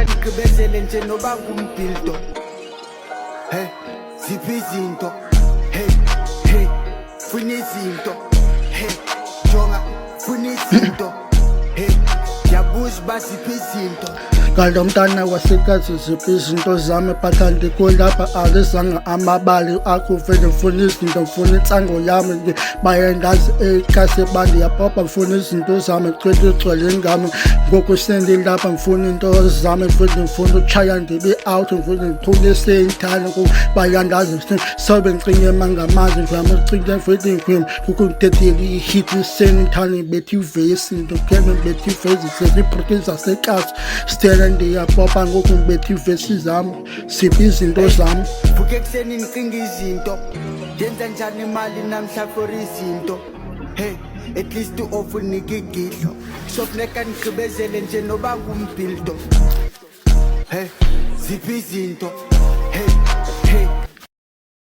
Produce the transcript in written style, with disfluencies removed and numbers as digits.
sofuneka ndigqibezele nje noba ngumbhildo. Hey, ziphi izinto? Hey, funa izinto. Hey, jonga, funa izinto. Hey, ndiyabuza uba ziphi izinto. Kanti umntana wasekazi ziphi izinto zami but ndikulapha alizanga amabali akuve ndifuna izinto mfuna intsango yami ndibaye ndazi ekase bandiyapopa mfuna izinto zami cwethu igcwele ingami ngoku sendilapha mfuna into zami futhi ndifuna utshaya ndibe out mfuna ndikhulise inthani kubaya ndazi sobe ndicinge emangamanzi ndivama ucinge futhi ngikhwim kukundithethela ihit iseni inthani bethi ivesi ndokeme bethi ivesi zezibruti zasekasi stela ndiyapopa ngoku ngibethi ivesi zami ziphi izinto zami. Vuke ekuseni nicinga izinto, ndenza njani imali namhla for izinto. Hey, at least uofunike igidlo, sofuneka ndigqibezele nje noba ngumbhildo. Hey, ziphi izinto? Hey,